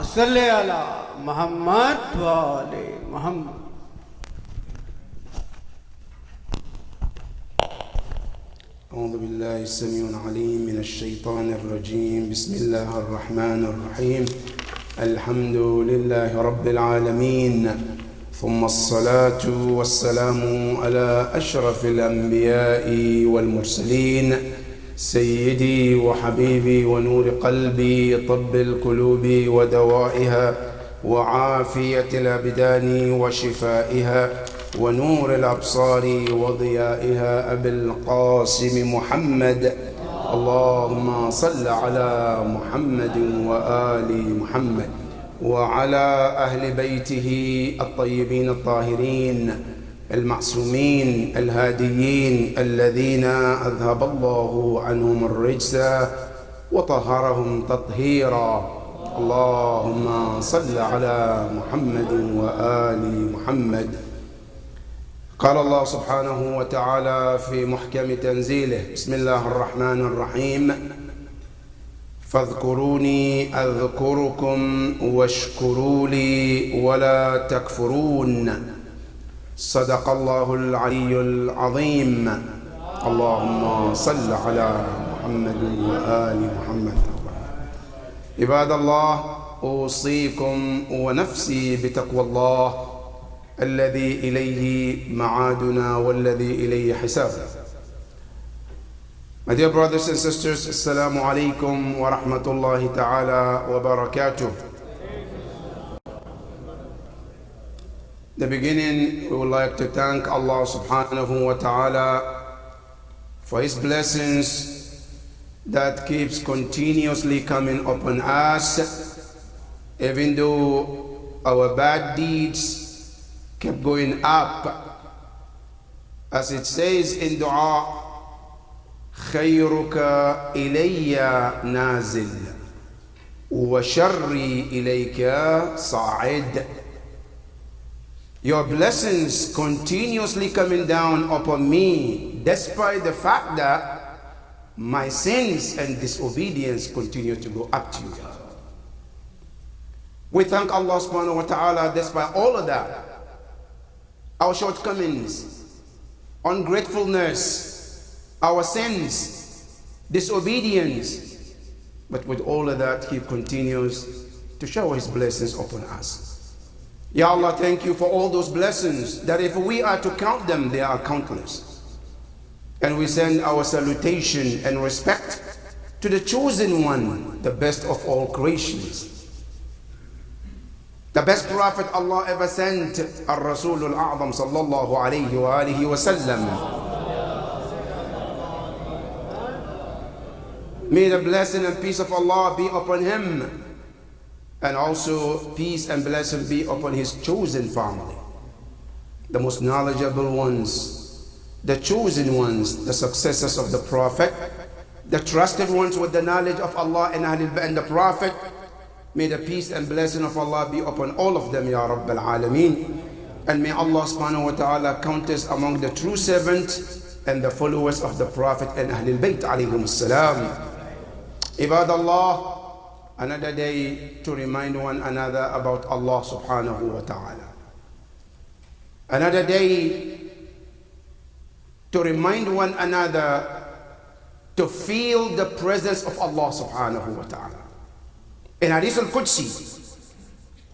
صل على محمد وآل محمد. أعوذ بالله السميع العليم من الشيطان الرجيم. بسم الله الرحمن الرحيم. الحمد لله رب العالمين، ثم الصلاة والسلام على أشرف الأنبياء والمرسلين، سيدي وحبيبي ونور قلبي، طب القلوب ودوائها، وعافية الأبدان وشفائها، ونور الأبصار وضيائها، أبي القاسم محمد. اللهم صل على محمد وآل محمد وعلى أهل بيته الطيبين الطاهرين المعصومين الهاديين الذين أذهب الله عنهم الرجس وطهرهم تطهيرا. اللهم صل على محمد وآل محمد. قال الله سبحانه وتعالى في محكم تنزيله: بسم الله الرحمن الرحيم. فاذكروني أذكركم واشكروا لي ولا تكفرون. صدق الله العلي العظيم. اللهم صل على محمد وآل محمد. عباد الله، أوصيكم ونفسي بتقوى الله الذي إليه معادنا والذي إليه حسابنا. My dear brothers and sisters, Assalamu alaikum wa rahmatullahi ta'ala wa barakatuh. In the beginning, we would like to thank Allah subhanahu wa ta'ala for His blessings that keeps continuously coming upon us, even though our bad deeds kept going up. As it says in dua, خيرك إلي نازل وشري إليك صاعد. Your blessings continuously coming down upon me, despite the fact that my sins and disobedience continue to go up to you. We thank Allah subhanahu wa ta'ala despite all of that, our shortcomings, ungratefulness, our sins, disobedience, but with all of that, He continues to shower His blessings upon us. Ya Allah, thank you for all those blessings that if we are to count them, they are countless. And we send our salutation and respect to the chosen one, the best of all creations, the best prophet Allah ever sent, Ar-Rasul Al-A'zam sallallahu alayhi wa alihi wa sallam. May the blessing and peace of Allah be upon him, and also peace and blessing be upon his chosen family, the most knowledgeable ones, the chosen ones, the successors of the Prophet, the trusted ones with the knowledge of Allah and the Prophet. May the peace and blessing of Allah be upon all of them, Ya Rabbil Alameen. And may Allah subhanahu wa ta'ala count us among the true servants and the followers of the Prophet and Ahlul Bayt alayhim salam. Ibadallah, another day to remind one another about Allah subhanahu wa ta'ala. Another day to remind one another to feel the presence of Allah subhanahu wa ta'ala. In Hadith al-Qudsi,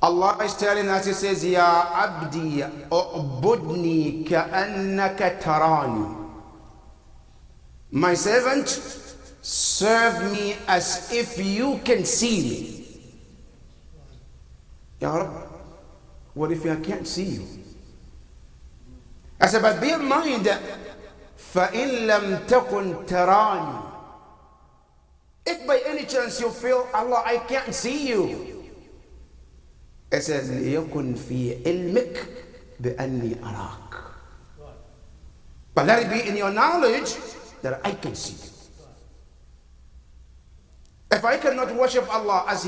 Allah is telling us, He says, Ya abdi u'budni ka'annaka tarani. My servant, serve me as if you can see me. Ya Rab, what if I can't see you? I said, but be in mind that فَإِن لَمْ تَكُنْ تَرَانِي. If by any chance you feel, Allah, I can't see you, I said, لِيَكُنْ فِي عِلْمِكَ بِأَنِّي أَرَاكَ. But let it be in your knowledge that I can see you. If I cannot worship Allah as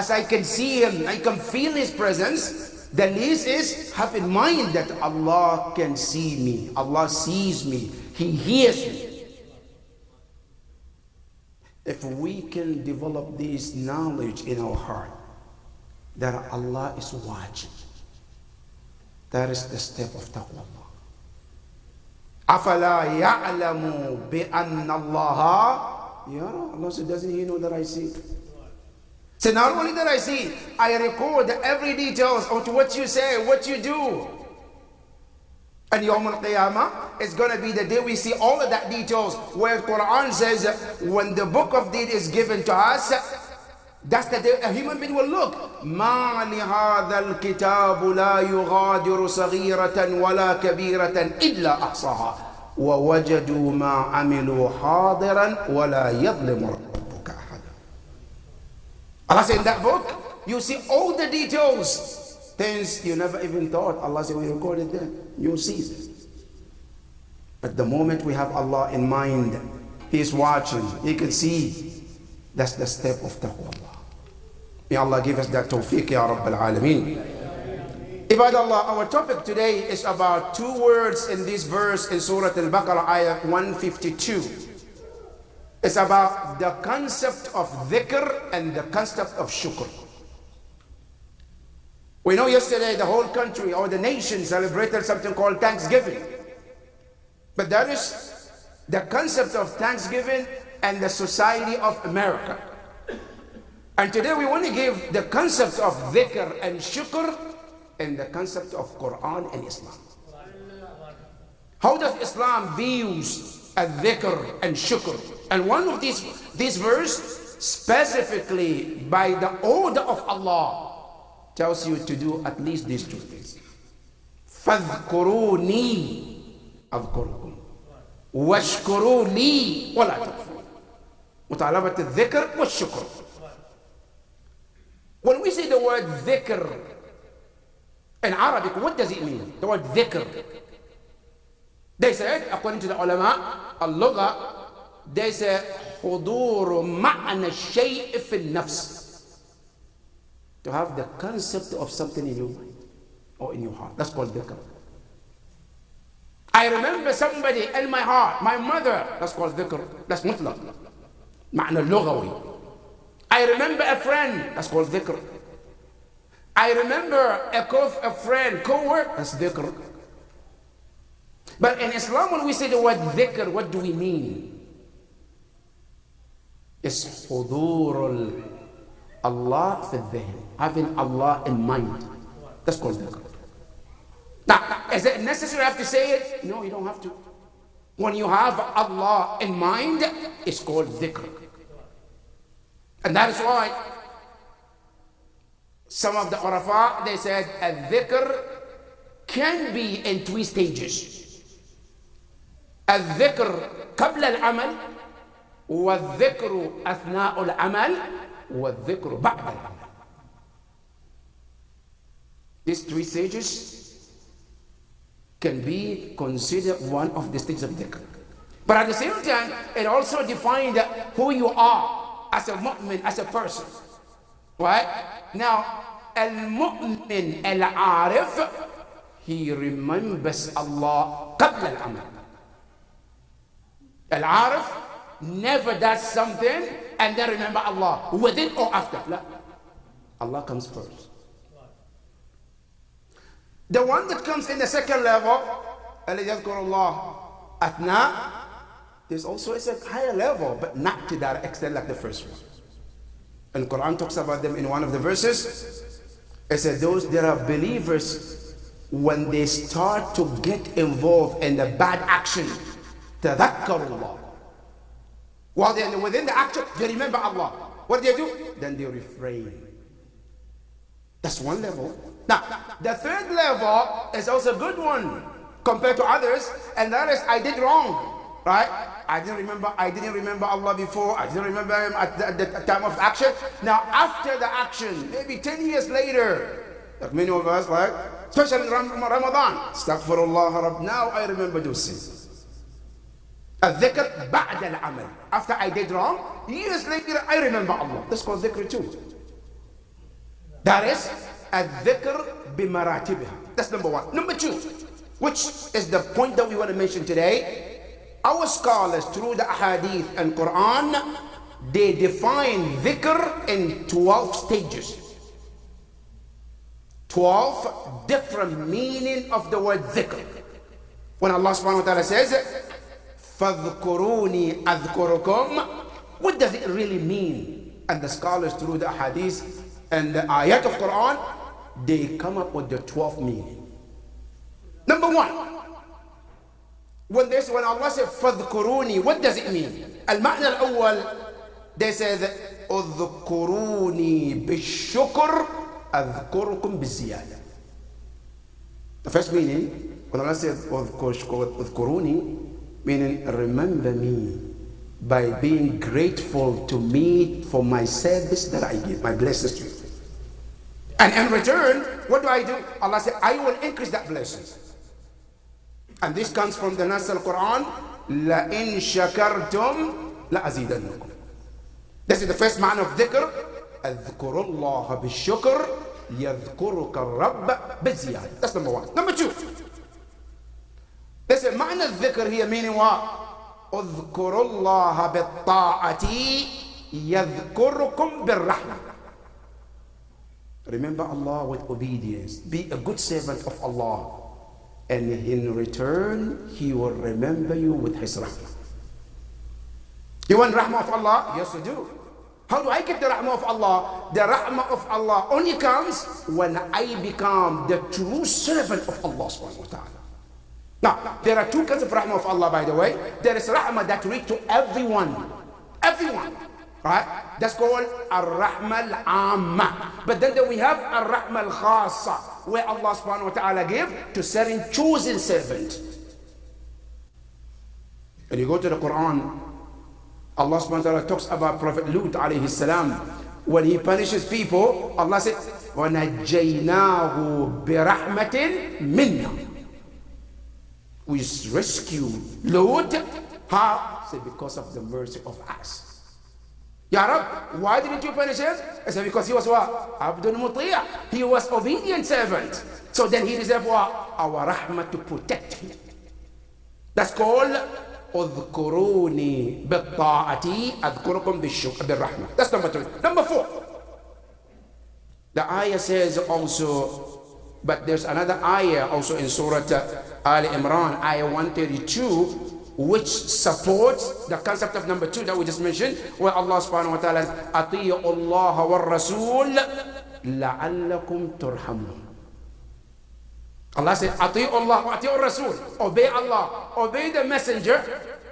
I can see Him, I can feel His presence, the least is have in mind that Allah can see me, Allah sees me, He hears me. If we can develop this knowledge in our heart, that Allah is watching. That is the step of taqwa. أَفَلَا يَعْلَمُ بِأَنَّ اللَّهَ يَرَى. Allah said, doesn't he know that I see? So not only that I see, I record every details of what you say, what you do. And Yawm al-Qiyamah is going to be the day we see all of that details, where Quran says when the book of deed is given to us, that's the day a human being will look. مَا لِهَذَا الْكِتَابُ لَا يُغَادِرُ صَغِيرَةً وَلَا كَبِيرَةً إِلَّا أَحْصَاهَا وَوَجَدُوا مَا عَمِلُوا حَاضِرًا وَلَا يَظْلِمُ رَبُّكَ أَحَدًا. Allah said in that book, you see all the details, things you never even thought. Allah said, we recorded them. You see it. But the moment we have Allah in mind, He is watching, He can see. That's the step of taqwa. May Allah give us that tawfiq, Ya Rabbal Alameen. Ibadallah, our topic today is about two words in this verse in Surah Al-Baqarah, ayah 152. It's about the concept of dhikr and the concept of shukr. We know yesterday the whole country or the nation celebrated something called Thanksgiving. But that is the concept of Thanksgiving and the society of America. And today we want to give the concept of dhikr and shukr and the concept of Quran and Islam. How does Islam views a dhikr and shukr? And one of these verse specifically by the order of Allah tells you to do at least these two things. فَاذْكُرُونِي أَذْكُرُكُمْ وَاشْكُرُوا لِي وَلَا تَكْفُرُونَ. مطالبة الذكر والشكر. When we say the word dhikr in Arabic, what does it mean? The word dhikr. They said, according to the ulama, al-lugha, they say حضور معنى الشيء في النفس. To have the concept of something in your mind or in your heart. That's called dhikr. I remember somebody in my heart, my mother. That's called dhikr. That's mutlaq. معنى اللغوي. I remember a friend. That's called dhikr. I remember a friend, co-worker. That's dhikr. But in Islam, when we say the word dhikr, what do we mean? It's حضور Allah في الذهن. Having Allah in mind. That's called dhikr. Now, is it necessary I have to say it? No, you don't have to. When you have Allah in mind, it's called dhikr. And that is why some of the Urafa, they said a dhikr can be in three stages. A dhikr قبل العمل والذكر أثناء العمل والذكر بعد العمل. These three stages can be considered one of the stages of dhikr. But at the same time, it also defined who you are as a mu'min, as a person. Right? Now, al-mu'min al-arif, he remembers Allah قبل العمل. Al-arif never does something and then remember Allah within or after. لا. Allah comes first. The one that comes in the second level, الذي يذكر الله أثناء, there's also a higher level, but not to that extent like the first one. And Quran talks about them in one of the verses. It said those that are believers, when they start to get involved in the bad action, تذكروا الله. While they're within the action, they remember Allah. What do they do? Then they refrain. That's one level. Now, the third level is also a good one compared to others, and that is I did wrong. Right? I didn't remember Allah before. I didn't remember Him at the time of action. Now, after the action, maybe 10 years later, like many of us, like, especially in Ramadan, Astaghfirullah Rabb, now I remember those sins. Al-dhikr ba'da al-amal. After I did wrong, years later, I remember Allah. That's called dhikr too. That is al-dhikr bimaratibiha. That's number one. Number two, which is the point that we want to mention today. Our scholars, through the ahadith and Quran, they define dhikr in 12 stages. 12 different meaning of the word dhikr. When Allah subhanahu wa ta'ala says, فَاذْكُرُونِي أَذْكُرُكُمْ, what does it really mean? And the scholars through the hadith and the ayat of Quran, they come up with the 12 meaning. Number one, when Allah says فَاذْكُرُونِي, what does it mean? المعنى الأول, they say اذْكُرُونِي بِالشُّكْرِ أَذْكُرُكُمْ بِالزِّيَادَةِ. The first meaning, when Allah says اذْكُرُونِي, meaning remember me by being grateful to me for my service that I give, my blessings to you. And in return, what do? Allah said, I will increase that blessing. And this comes from the Nas al-Quran, لَإِن شَكَرْتُمْ لَأَزِيدَنَّكُمْ. This is the first man of dhikr. اذْكُرُ اللَّهَ بِالشُّكْرِ يَذْكُرُكَ الرَّبَّ بِالزِّيَادَةِ. That's number one. Number two, there's a معنى الذكر here, meaning what? اذْكُرُ اللَّهَ بِالطَّاعَةِ يَذْكُرُكُمْ بِالرَّحْمَةِ. Remember Allah with obedience. Be a good servant of Allah, and in return He will remember you with His rahmah. You want rahmah of Allah? Yes, you do. How do I get the rahmah of Allah? The rahmah of Allah only comes when I become the true servant of Allah subhanahu wa ta'ala. Now, there are two kinds of rahmah of Allah, by the way. There is rahmah that reaches to everyone. Everyone. Right? That's called ar-rahmah al-amma. But then we have ar-rahmah al-khassa, where Allah subhanahu wa ta'ala give to certain chosen servant. And you go to the Quran, Allah subhanahu wa ta'ala talks about Prophet Lut alayhi salam. When he punishes people, Allah said, وَنَجَّيْنَاهُ بِرَحْمَةٍ مِنَّا. We rescue Lut. How? Said, because of the mercy of us. Ya Rab, why didn't you punish him? I said, because he was what? Abdul Mutiya. He was obedient servant. So then he deserved what? Our rahmah to protect him. That's called اذكروني بالطاعة أذكركم بالرحمة. That's number three. Number four, the ayah says also, but there's another ayah also in Surah Al Imran, ayah 132, which supports the concept of number two that we just mentioned, where Allah subhanahu wa ta'ala says, أطيعوا الله والرسول لعلكم ترحمون. Allah said, أطيعوا الله وأطيعوا الرسول. Obey Allah, obey the messenger.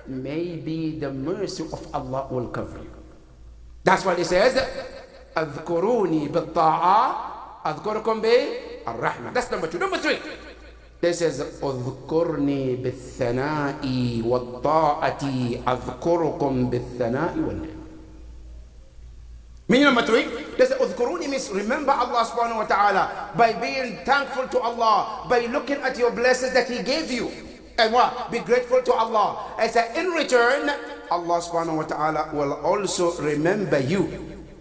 Maybe the mercy of Allah will cover you. That's why He says, أذكروني بالطاعة أذكركم بالرحمة. That's number two. Number three, He says, أذكرني بالثناء والطاعة أذكركم بالثناء والنعمة. Meaning number three, there's udhkuruni means remember Allah subhanahu wa ta'ala by being thankful to Allah, by looking at your blessings that He gave you. And what? Be grateful to Allah. As in return, Allah subhanahu wa ta'ala will also remember you.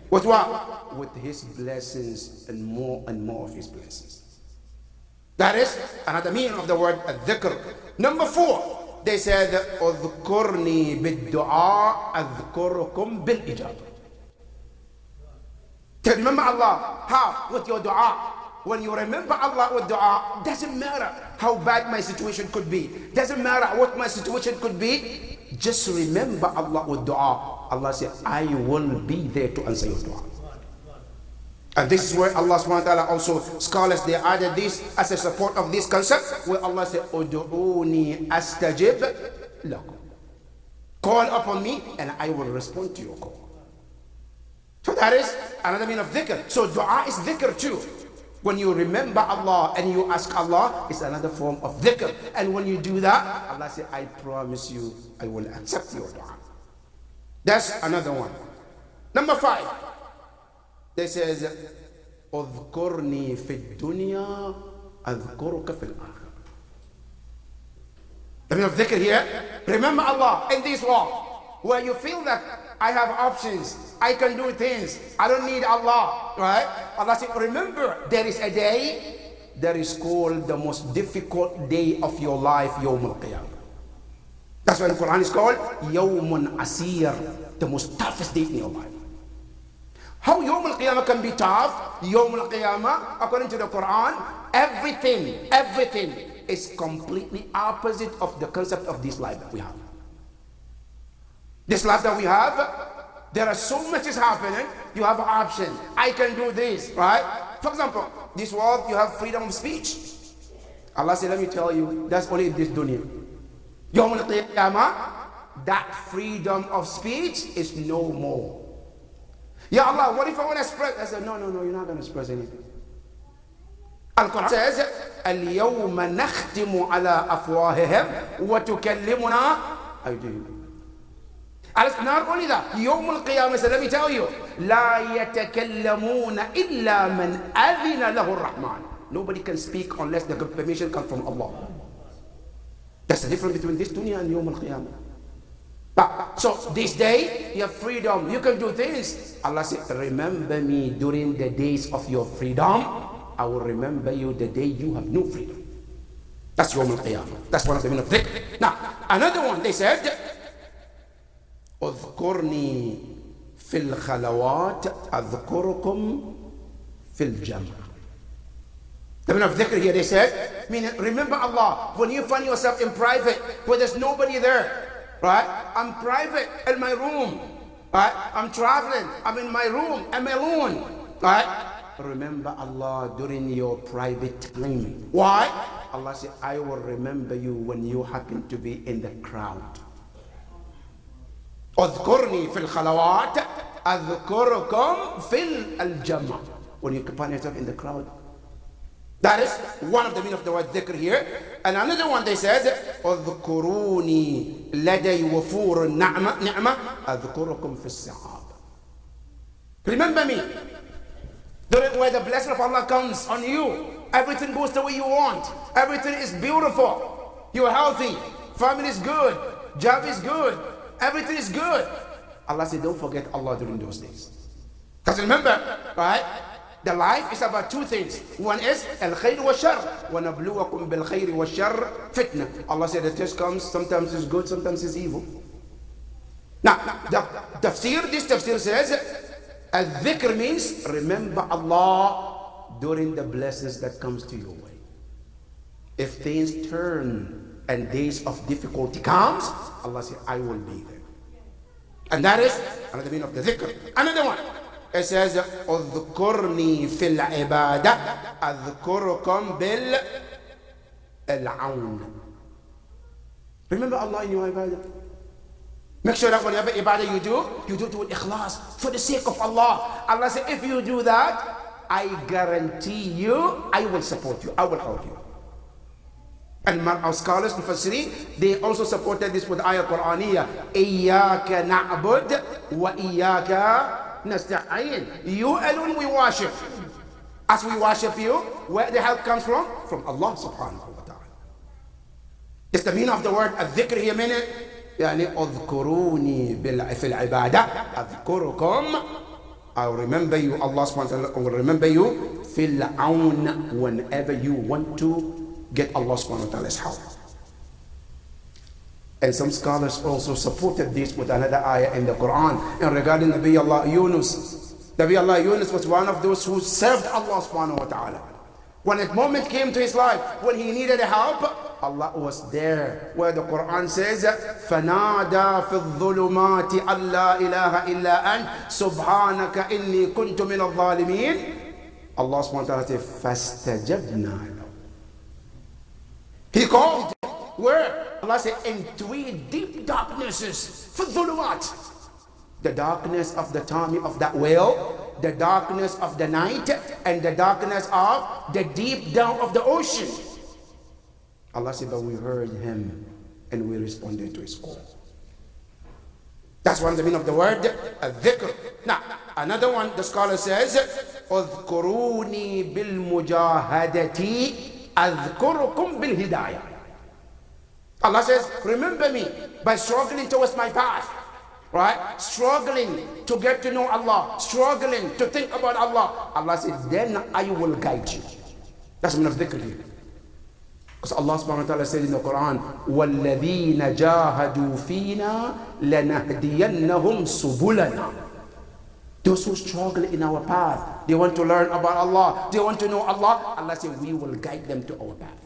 With what? With His blessings and more of His blessings. That is another meaning of the word dhikr. Number four, they said, udhkurni bid-du'a adhkurukum bil-ijabah. To remember Allah, how? With your dua. When you remember Allah with dua, doesn't matter how bad my situation could be, doesn't matter what my situation could be, just remember Allah with dua. Allah said, I will be there to answer your dua. And this is where Allah subhanahu wa ta'ala also, scholars, they added this as a support of this concept, where Allah said, Udu'uni astajib lakum. Call upon me and I will respond to your call. So that is another meaning of dhikr. So dua is dhikr too. When you remember Allah and you ask Allah, it's another form of dhikr. And when you do that, Allah says, I promise you, I will accept your dua. That's another one. Number five, they says, اذكرني في الدنيا أذكرك في الآخرة. The meaning of dhikr here, remember Allah in this world, where you feel that I have options, I can do things, I don't need Allah, right? Allah said, remember, there is a day that is called the most difficult day of your life, Yawm al-Qiyamah. That's why the Quran is called Yawmun Asir, the most toughest day in your life. How Yawm al-Qiyamah can be tough? Yawm al-Qiyamah, according to the Quran, everything is completely opposite of the concept of this life that we have. This life that we have, there are so much is happening. You have an option. I can do this, right? For example, this world, you have freedom of speech. Allah said, let me tell you, that's only in this dunya. Yawm al-Qiyamah, that freedom of speech is no more. Ya Allah, what if I want to express? I said, no, you're not going to express anything. Al-Quran says, اليوم نختم على أفواههم وتكلمنا أيديهم. Not only that, Yawm al-Qiyamah, so let me tell you, لا يتكلمون إلا من أذن له الرحمن. Nobody can speak unless the permission comes from Allah. That's the difference between this dunya and Yawm al-Qiyamah. So this day, you have freedom. You can do things. Allah said, remember me during the days of your freedom. I will remember you the day you have no freedom. That's Yawm al-Qiyamah. That's one of the meaning of dhikr. Now, another one, they said, اذكرني في الخلوات أذكركم في الجمع. The meaning of dhikr here, they said, meaning remember Allah when you find yourself in private where there's nobody there. Right? I'm private in my room. Right? I'm traveling. I'm in my room. I'm alone. Right? Remember Allah during your private time. Why? Allah said, I will remember you when you happen to be in the crowd. اذكرني في الخلوات أذكركم في الجمع. When you find yourself in the crowd. That is one of the meaning of the word dhikr here. And another one they said, اذكروني لدي وفور النعمة أذكركم في السحاب. Remember me. During where the blessing of Allah comes on you, everything goes the way you want. Everything is beautiful. You're healthy. Family is good. Job is good. Everything is good. Allah said, don't forget Allah during those days. Because remember, right? The life is about two things. One is al-khayr wa shar. وَنَبْلُوَكُمْ بِالْخَيْرِ وَالشَّرِّ fitna. Allah said the test comes, sometimes it's good, sometimes it's evil. Now, this tafsir says, al-dhikr means remember Allah during the blessings that comes to your way. If things turn and days of difficulty comes, Allah said, I will be there. And that is another meaning of the dhikr. Another one. It says, اذكرني في العبادة أذكركم بالعون. Remember Allah in your ibadah. Make sure that whenever ibadah you do it with ikhlas, for the sake of Allah. Allah said, if you do that, I guarantee you, I will support you, I will help you. And our scholars, Mufassirin, they also supported this with ayah Qur'aniyah. إِيَّاكَ نَعْبُدْ وَإِيَّاكَ nasta'in. You alone we worship. As we worship you, where the help comes from? From Allah subhanahu wa ta'ala. It's the meaning of the word al-dhikr here meaning. يعني اذكروني في العبادة أذكركم. I will remember you, Allah subhanahu wa ta'ala will remember you في العون, whenever you want to get Allah subhanahu wa ta'ala's help. And some scholars also supported this with another ayah in the Quran. And regarding Nabi Allah Yunus, Nabi Allah Yunus was one of those who served Allah subhanahu wa ta'ala. When a moment came to his life, when he needed help, Allah was there. Where the Quran says, فَنَادَى فِي الظُّلُمَاتِ أَن لَا إِلَهَ إِلَّا أَنْتَ سُبْحَانَكَ إِنِّي كُنْتُ مِنَ الظَّالِمِينَ. Allah subhanahu wa ta'ala said, فَاسْتَجَبْنَا لَهُ. He called. Where? Allah said, in three deep darknesses. For dhulumat. The darkness of the tummy of that whale, the darkness of the night, and the darkness of the deep down of the ocean. Allah said, but we heard him and we responded to his call. That's one of the meaning of the word dhikr. Now, another one, the scholar says, اذكروني بالمجاهدة أذكركم بالهداية. Allah says, remember me by struggling towards my path, right? Struggling to get to know Allah, struggling to think about Allah. Allah says, then I will guide you. That's the meaning of dhikr here. Because Allah subhanahu wa ta'ala said in the Quran, وَالَّذِينَ جَاهَدُوا فِينَا لَنَهْدِيَنَّهُمْ سُبُلَنَا. Those who struggle in our path, they want to learn about Allah, they want to know Allah. Allah said, we will guide them to our path.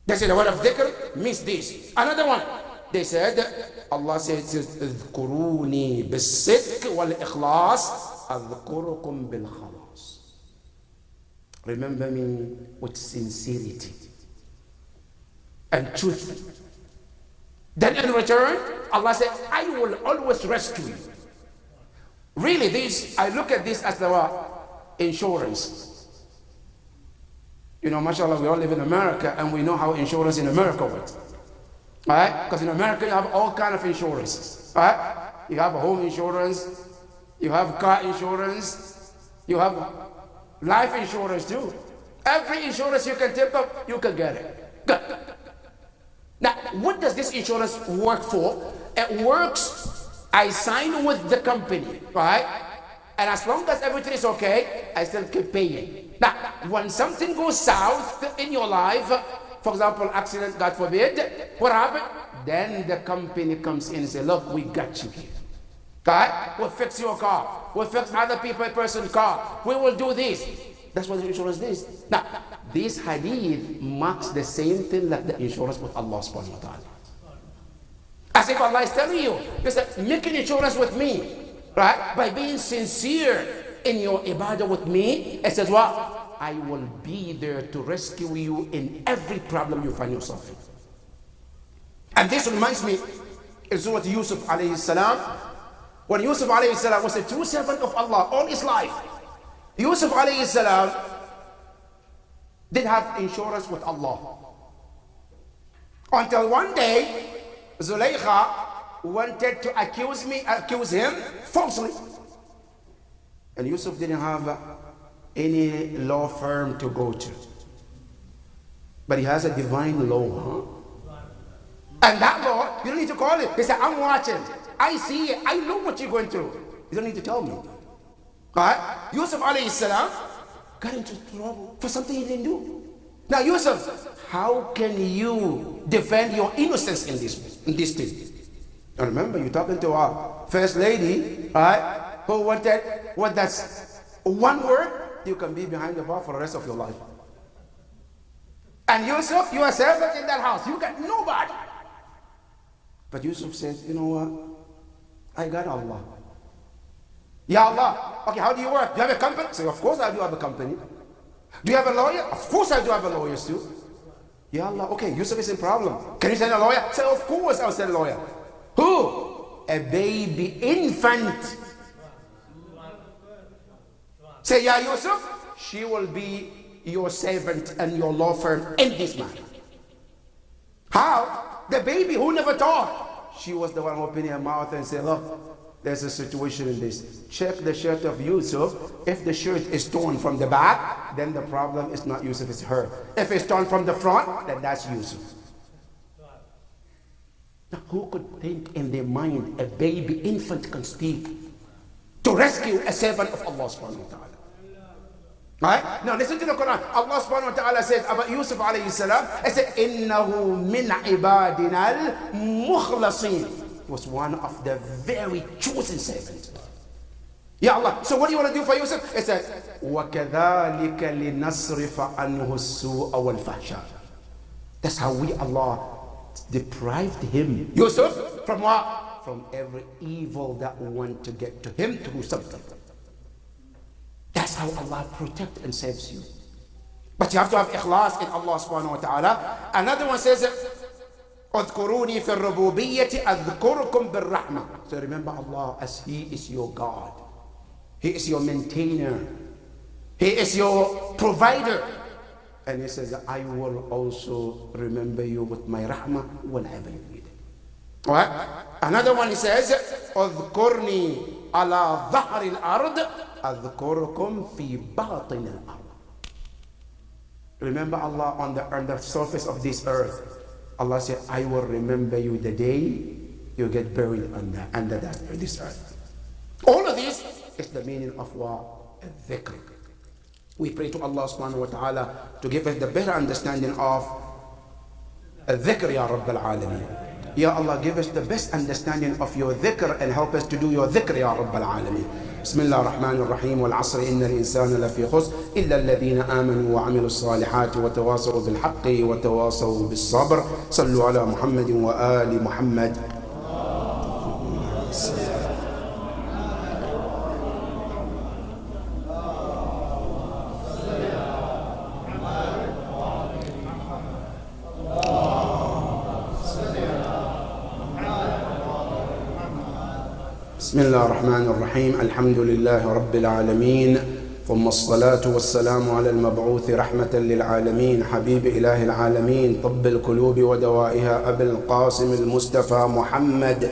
They said the word of dhikr means this. Another one, they said, Allah said, اذكروني بالصدق والإخلاص أذكركم بالخلاص. Remember me with sincerity and truth. Then in return, Allah said, I will always rescue you. Really, this, I look at this as the insurance. You know, mashallah, we all live in America and we know how insurance in America works. Right? Because in America you have all kind of insurances. Right? You have a home insurance, you have car insurance, you have life insurance too. Every insurance you can think of, you can get it. Good. Now, what does this insurance work for? It works, I sign with the company, right? And as long as everything is okay, I still keep paying. Now, when something goes south in your life, for example, accident, God forbid, what happened? Then the company comes in and says, look, we got you here. Okay? We'll fix your car. We'll fix other person's car. We will do this. That's what the insurance is. Now, this hadith marks the same thing like the insurance with Allah subhanahu wa ta'ala. As if Allah is telling you, make an insurance with me, right? By being sincere in your ibadah with me, it says what? I will be there to rescue you in every problem you find yourself in. And this reminds me in Surah Yusuf alayhi salam, when Yusuf alayhi salam was a true servant of Allah all his life. Yusuf alayhi salam did have insurance with Allah. Until one day, Zulaykha wanted to accuse him falsely. And Yusuf didn't have any law firm to go to. But he has a divine law, huh? And that law, you don't need to call it. He said, I'm watching. I see it. I know what you're going through. You don't need to tell me. Right? Yusuf alayhi salam got into trouble for something he didn't do. Now Yusuf, how can you defend your innocence in this thing? Now remember, you're talking to our first lady, right? Who wanted what that's one word, you can be behind the bar for the rest of your life. And Yusuf, you are servant in that house. You got nobody. But Yusuf says, you know what? I got Allah. Ya Allah, okay, how do you work? Do you have a company? So of course I do have a company. Do you have a lawyer? Of course I do have a lawyer too. Ya Allah, okay, Yusuf is in problem. Can you send a lawyer? Say, of course I'll send a lawyer. Who? A baby infant. Say, Ya Yusuf, she will be your servant and your law firm in this matter. How? The baby who never talked. She was the one opening her mouth and said, look, there's a situation in this. Check the shirt of Yusuf. If the shirt is torn from the back, then the problem is not Yusuf, it's her. If it's torn from the front, then that's Yusuf. Now, who could think in their mind a baby infant can speak to rescue a servant of Allah subhanahu wa ta'ala? Right? Now listen to the Quran. Allah subhanahu wa ta'ala says about Yusuf alayhi salam, it said, إِنَّهُ مِنْ عِبَادِنَا الْمُخْلَصِينَ. Was one of the very chosen servants. Ya Allah, so what do you want to do for Yusuf? It said, وَكَذَلِكَ لِنَصْرِفَ عَنْهُ السُّوءَ وَالْفَحْشَاءَ. That's how we, Allah, deprived him, Yusuf, from what? From every evil that want to get to him through something. That's how Allah protects and saves you. But you have to have ikhlas in Allah subhanahu wa ta'ala. Another one says, اذكروني في الربوبية أذكركم بالرحمة. So remember Allah as He is your God. He is your maintainer. He is your provider. And He says, I will also remember you with my rahmah whenever you need it. Alright? Another one He says, اذكرني على ظهر الأرض أذكركم في باطن الأرض. Remember Allah on the surface of this earth. Allah said, I will remember you the day you get buried under this earth. All of this is the meaning of what? Dhikr. We pray to Allah subhanahu wa ta'ala to give us the better understanding of dhikr, Ya Rabbil Alameen. Ya Allah, give us the best understanding of your dhikr and help us to do your dhikr, Ya Rabbil Alameen. بسم الله الرحمن الرحيم والعصر إن الإنسان لفي خسر إلا الذين آمنوا وعملوا الصالحات وتواصوا بالحق وتواصوا بالصبر صلوا على محمد وآل محمد. بسم الله الرحمن الرحيم الحمد لله رب العالمين ثم الصلاة والسلام على المبعوث رحمة للعالمين حبيب إله العالمين طب القلوب ودوائها أبي القاسم المصطفى محمد.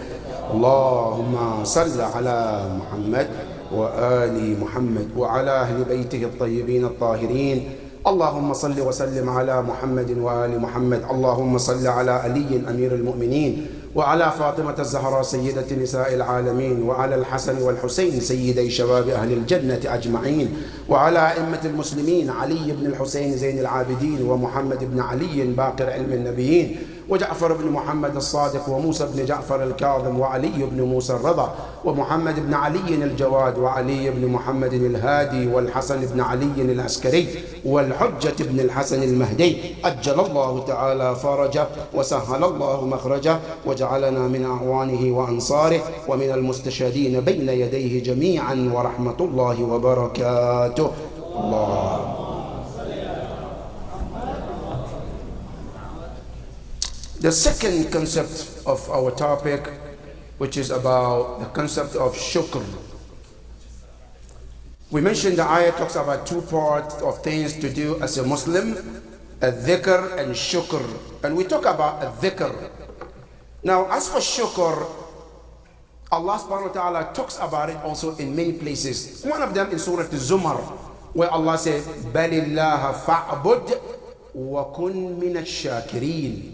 اللهم صل على محمد وآل محمد وعلى أهل بيته الطيبين الطاهرين. اللهم صل وسلم على محمد وآل محمد. اللهم صل على علي أمير المؤمنين وعلى فاطمة الزهراء سيدة نساء العالمين وعلى الحسن والحسين سيدي شباب أهل الجنة أجمعين وعلى أئمة المسلمين علي بن الحسين زين العابدين ومحمد بن علي باقر علم النبيين وجعفر بن محمد الصادق وموسى بن جعفر الكاظم وعلي بن موسى الرضا ومحمد بن علي الجواد وعلي بن محمد الهادي والحسن بن علي العسكري والحجة بن الحسن المهدي أجل الله تعالى فرجه وسهل الله مخرجه وجعلنا من أعوانه وأنصاره ومن المستشهدين بين يديه جميعا ورحمة الله وبركاته. الله. The second concept of our topic, which is about the concept of shukr. We mentioned the ayah talks about two parts of things to do as a Muslim, al-dhikr and shukr. And we talk about al-dhikr. Now, as for shukr, Allah subhanahu wa ta'ala talks about it also in many places. One of them in Surah Al-Zumar, where Allah says, بَلِ اللَّهَ فَاعْبُدْ وَكُنْ مِنَ الشَّاكِرِينَ.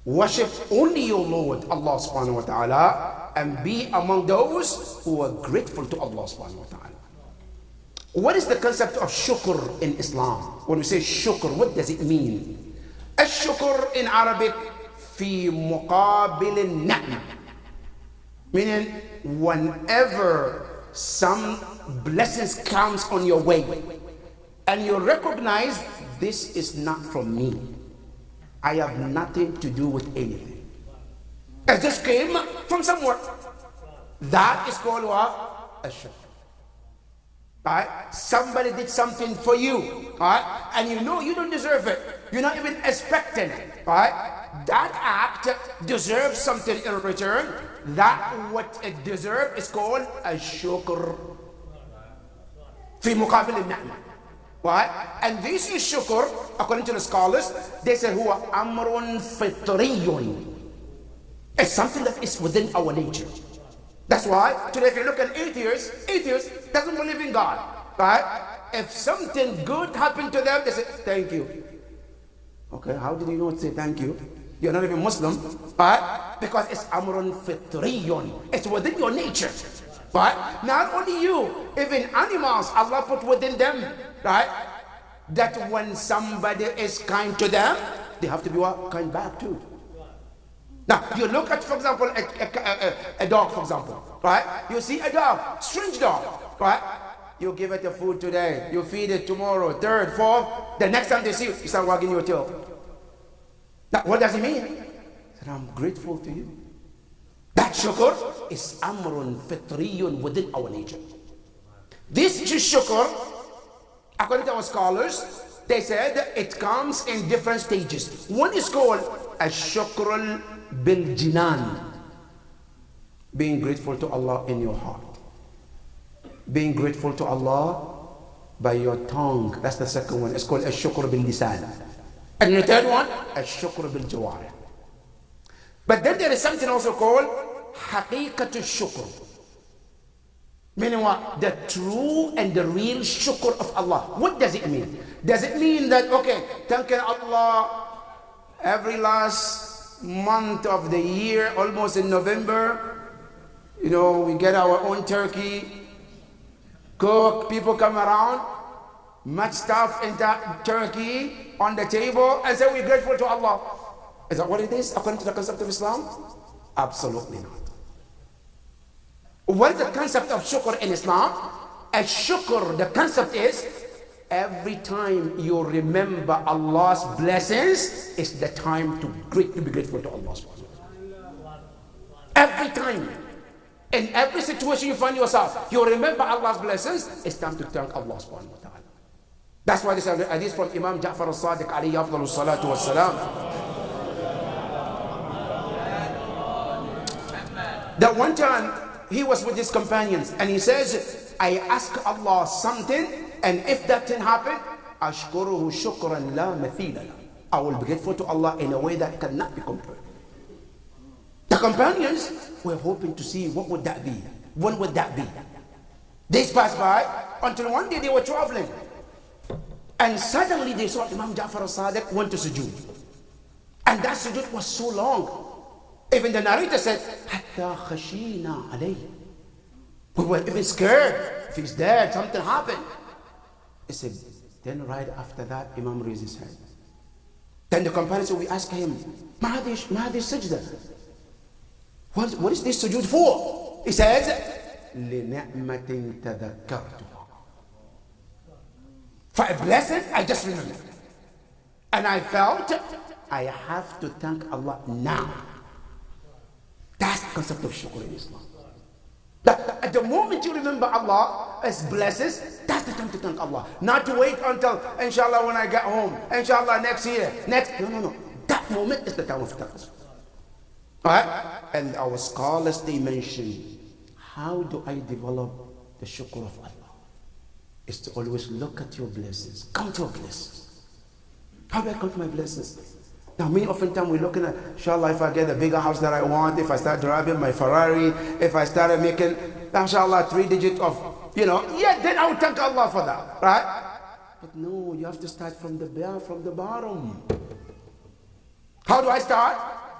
Worship only your Lord, Allah subhanahu wa ta'ala, and be among those who are grateful to Allah subhanahu wa ta'ala. What is the concept of shukr in Islam? When we say shukr, what does it mean? Ash-shukr in Arabic, fi muqabil al-ni'mah. Meaning, whenever some blessings comes on your way, and you recognize this is not from me. I have nothing to do with anything. It just came from somewhere. That is called what? A shukr. Right? Somebody did something for you, right? And you know you don't deserve it. You're not even expecting it, right? That act deserves something in return. That what it deserves is called a shukr. في مقابل النعمة. Right? And this is shukr, according to the scholars, they say huwa amrun fitriyun. It's something that is within our nature. That's why today if you look at atheists doesn't believe in God. Right? If something good happened to them, they say thank you. Okay, how did you know to say thank you? You're not even Muslim. Right? Because it's amrun fitriyun. It's within your nature. Right? Not only you, even animals, Allah put within them, right? That when somebody is kind to them, they have to be what? Kind back too. Now, you look at, for example, a dog, for example, right? You see a dog, strange dog, right? You give it the food today, you feed it tomorrow, third, fourth, the next time they see you, you start wagging your tail. Now, what does it mean? I said, I'm grateful to you. That shukr is amrun fitriyun within our nature. This shukr, according to our scholars, they said it comes in different stages. One is called ash-shukr bil-jinan, being grateful to Allah in your heart. Being grateful to Allah by your tongue. That's the second one. It's called ash-shukr bil-lisan. And the third one, ash-shukr bil-jawarih. But then there is something also called haqiqatu shukr. Meaning what? The true and the real shukr of Allah. What does it mean? Does it mean that, okay, thanking Allah every last month of the year, almost in November, you know, we get our own turkey, cook, people come around, much stuff in that turkey on the table, and say we're grateful to Allah. Is that what it is according to the concept of Islam? Absolutely not. What is the concept of shukr in Islam? As shukr, the concept is every time you remember Allah's blessings, it's the time to be grateful to Allah. Every time, in every situation you find yourself, you remember Allah's blessings, it's time to thank Allah subhanahu wa ta'ala. That's why this hadith from Imam Ja'far al-Sadiq alayhi afdalu salatu wa salam. That one time he was with his companions and he says, I ask Allah something, and if that thing happen, ashkuruhu shukran la mathila la. I will be grateful to Allah in a way that cannot be compared. The companions were hoping to see what would that be. When would that be? Days passed by until one day they were traveling, and suddenly they saw Imam Ja'far al-Sadiq went to sujood, and that sujood was so long. Even the narrator said, Hatta khashina alayhi. We were even scared. If he's dead, something happened. He said, then right after that, Imam raised his hand. Then the companions, we asked him, Mahadi sajda. What is this sujood for? He says, لِنِعْمَةٍ تَذَكَّرْتُهَا. For a blessing, I just remembered. And I felt I have to thank Allah now. That's the concept of shukr in Islam. That at the moment you remember Allah as blesses, that's the time to thank Allah. Not to wait until, inshallah, when I get home, inshallah, next year, No. That moment is the time of thanks. Alright? And our scholars, they mention, how do I develop the shukr of Allah? Is to always look at your blessings. Count your blessings. How do I count my blessings? Now, many oftentimes we're looking at, inshallah, if I get a bigger house that I want, if I start driving my Ferrari, if I started making, inshallah, 3 digits of, then I will thank Allah for that, right? But no, you have to start from the bottom. How do I start?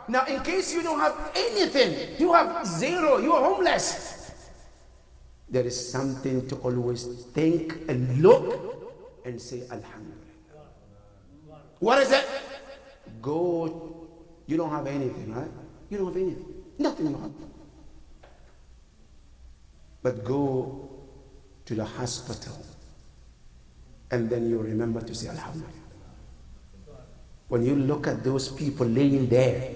Now, in case you don't have anything, you have zero, you are homeless, there is something to always think and look and say, Alhamdulillah. What is it? Go, you don't have anything, right? You don't have anything. Nothing you have. But go to the hospital and then you remember to say Alhamdulillah. When you look at those people laying there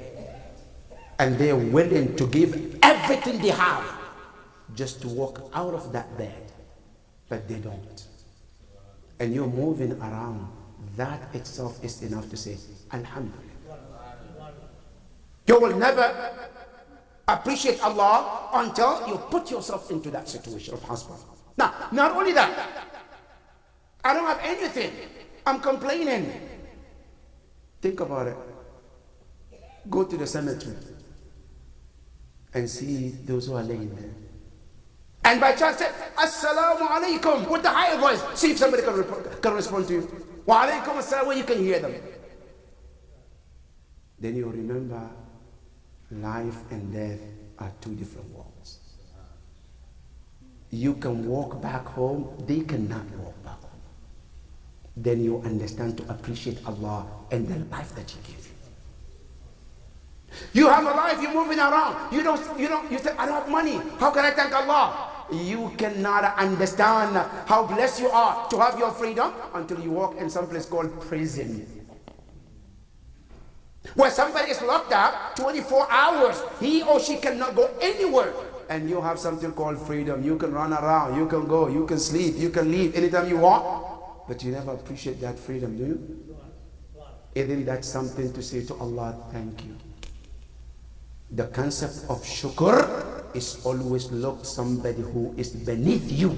and they're willing to give everything they have just to walk out of that bed, but they don't. And you're moving around, that itself is enough to say Alhamdulillah. You will never appreciate Allah until you put yourself into that situation of hospital. Now, not only that, I don't have anything. I'm complaining. Think about it. Go to the cemetery and see those who are laying there. And by chance say, Assalamu alaikum, with the higher voice. See if somebody can respond to you. Wa alaikum assalam, where you can hear them. Then you remember life and death are 2 different worlds. You can walk back home, they cannot walk back home. Then you understand to appreciate Allah and the life that He gave you. You have a life, you're moving around. You say, I don't have money. How can I thank Allah? You cannot understand how blessed you are to have your freedom until you walk in some place called prison, where somebody is locked up 24 hours. He or she cannot go anywhere. And you have something called freedom. You can run around, you can go, you can sleep, you can leave anytime you want. But you never appreciate that freedom, do you? Isn't that something to say to Allah, thank you? The concept of shukr is always look somebody who is beneath you.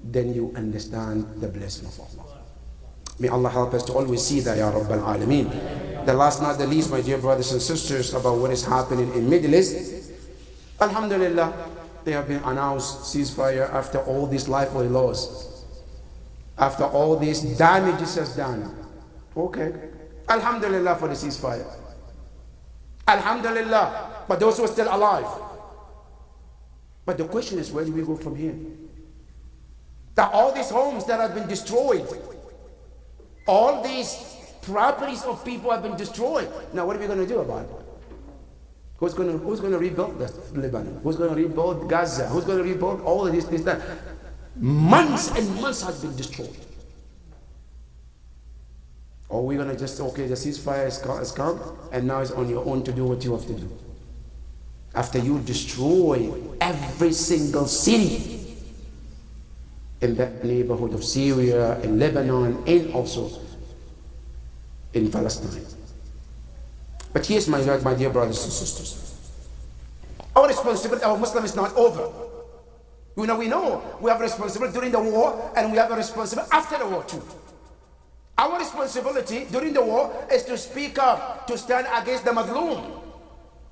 Then you understand the blessing of Allah. May Allah help us to always see that, Ya Rabbal Alameen. The last, not the least, my dear brothers and sisters, about what is happening in Middle East. Alhamdulillah, they have been announced ceasefire after all this life was lost, after all this damages has done. Okay, Alhamdulillah for the ceasefire. Alhamdulillah, but those who are still alive. But the question is, where do we go from here? That all these homes that have been destroyed, all these properties of people have been destroyed. Now what are we going to do about it? Who's going to rebuild Lebanon? Who's going to rebuild Gaza? Who's going to rebuild all of this, that? Months and months has been destroyed. Or we're going to just, okay, the ceasefire has come, and now it's on your own to do what you have to do. After you destroy every single city in that neighborhood of Syria, in Lebanon, and also in Palestine. But here's my dear brothers and sisters. Our responsibility, our Muslim is not over. We know we have a responsibility during the war, and we have a responsibility after the war too. Our responsibility during the war is to speak up, to stand against the Madloom.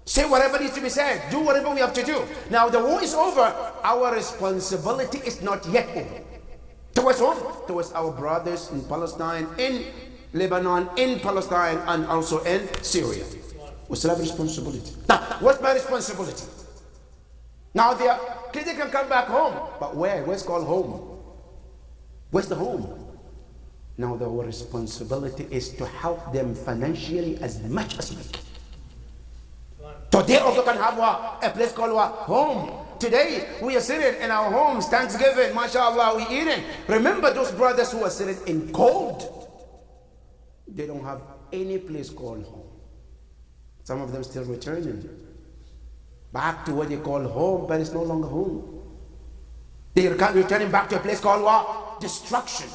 Say whatever needs to be said, do whatever we have to do. Now the war is over, our responsibility is not yet over. Towards whom? Towards our brothers in Palestine, in Lebanon, in Palestine, and also in Syria. We still have responsibility. Now, what's my responsibility? Now they can come back home, but where? Where's called home? Where's the home? Now our responsibility is to help them financially as much as we can. So they also can have what? A place called what? Home. Today we are sitting in our homes, Thanksgiving, mashallah, we eating. Remember those brothers who are sitting in cold? They don't have any place called home. Some of them still returning back to what they call home, but it's no longer home. They are returning back to a place called what? Destruction.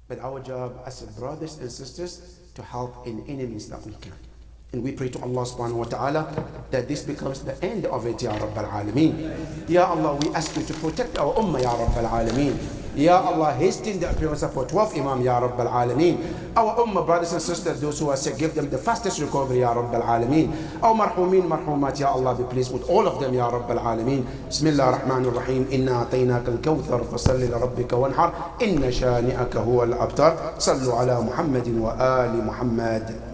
But our job as brothers and sisters to help in any means that we can. And we pray to Allah subhanahu wa ta'ala that this becomes the end of it, Ya Rabbal Alameen. Ya Allah, we ask you to protect our ummah, Ya Rabbal Alameen. Ya Allah, hasten the appearance of our 12th Imam, Ya Rabbal Alameen. Our ummah, brothers and sisters, those who are sick, give them the fastest recovery, Ya Rabbal Alameen. Our marhumin, marhumat, Ya Allah, be pleased with all of them, Ya Rabbal Alameen. Bismillah ar-Rahman ar-Rahim. Inna ataynaka al-kawthar, fasalli li rabbika wanhar. Inna shani'aka huwa al-abtar. Sallu ala Muhammadin wa ali Muhammad.